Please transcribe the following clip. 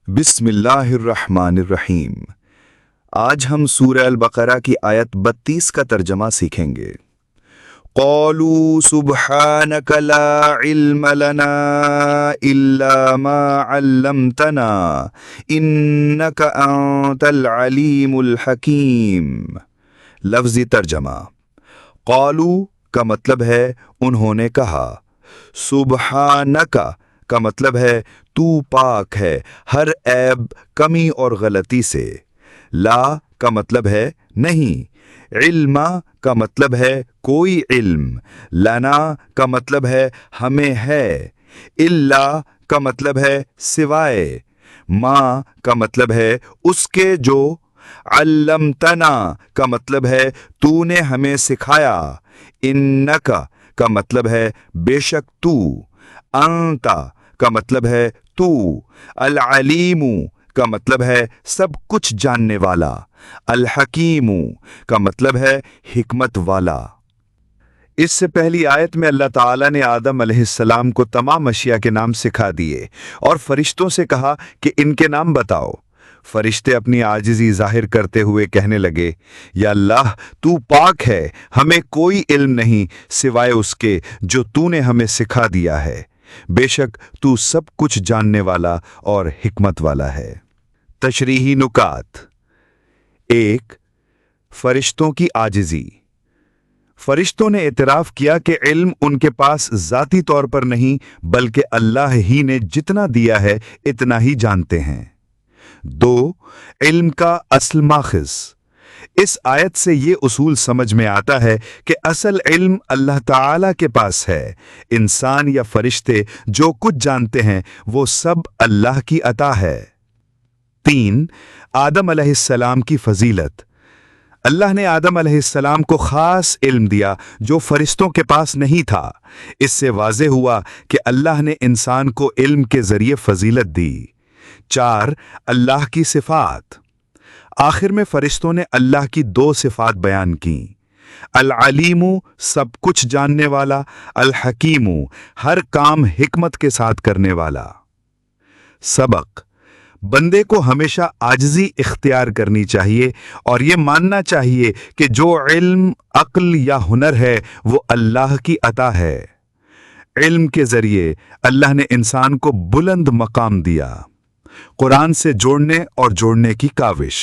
بسم اللہ الرحمن الرحیم۔ آج ہم سورہ البقرہ کی آیت 32 کا ترجمہ سیکھیں گے۔ قالوا سبحانک لا علم لنا الا ما علمتنا انک انت العلیم الحکیم۔ لفظی ترجمہ۔ قالوا کا مطلب ہے انہوں نے کہا، سبحانک کا مطلب ہے تو پاک ہے ہر عیب، کمی اور غلطی سے۔ لا کا مطلب ہے نہیں، علم کا مطلب ہے کوئی علم، لنا کا مطلب ہے ہمیں ہے، الا کا مطلب ہے سوائے، ما کا مطلب ہے اس کے جو، علمتنا کا مطلب ہے تو نے ہمیں سکھایا، انکا کا مطلب ہے بے شک تو، انتا کا مطلب ہے تو، العلیم کا مطلب ہے سب کچھ جاننے والا، الحکیم کا مطلب ہے حکمت والا۔ اس سے پہلی آیت میں اللہ تعالیٰ نے آدم علیہ السلام کو تمام اشیاء کے نام سکھا دیے اور فرشتوں سے کہا کہ ان کے نام بتاؤ۔ فرشتے اپنی عاجزی ظاہر کرتے ہوئے کہنے لگے، یا اللہ تو پاک ہے، ہمیں کوئی علم نہیں سوائے اس کے جو تو نے ہمیں سکھا دیا ہے، بے شک تو سب کچھ جاننے والا اور حکمت والا ہے۔ تشریحی نکات۔ 1. فرشتوں کی عاجزی۔ فرشتوں نے اعتراف کیا کہ علم ان کے پاس ذاتی طور پر نہیں بلکہ اللہ ہی نے جتنا دیا ہے اتنا ہی جانتے ہیں۔ 2. علم کا اصل ماخذ۔ اس آیت سے یہ اصول سمجھ میں آتا ہے کہ اصل علم اللہ تعالیٰ کے پاس ہے، انسان یا فرشتے جو کچھ جانتے ہیں وہ سب اللہ کی عطا ہے۔ 3. آدم علیہ السلام کی فضیلت۔ اللہ نے آدم علیہ السلام کو خاص علم دیا جو فرشتوں کے پاس نہیں تھا۔ اس سے واضح ہوا کہ اللہ نے انسان کو علم کے ذریعے فضیلت دی۔ 4. اللہ کی صفات۔ آخر میں فرشتوں نے اللہ کی 2 صفات بیان کیں، العلیم سب کچھ جاننے والا، الحکیم ہر کام حکمت کے ساتھ کرنے والا۔ سبق: بندے کو ہمیشہ عاجزی اختیار کرنی چاہیے اور یہ ماننا چاہیے کہ جو علم، عقل یا ہنر ہے وہ اللہ کی عطا ہے۔ علم کے ذریعے اللہ نے انسان کو بلند مقام دیا۔ قرآن سے جوڑنے اور جوڑنے کی کاوش۔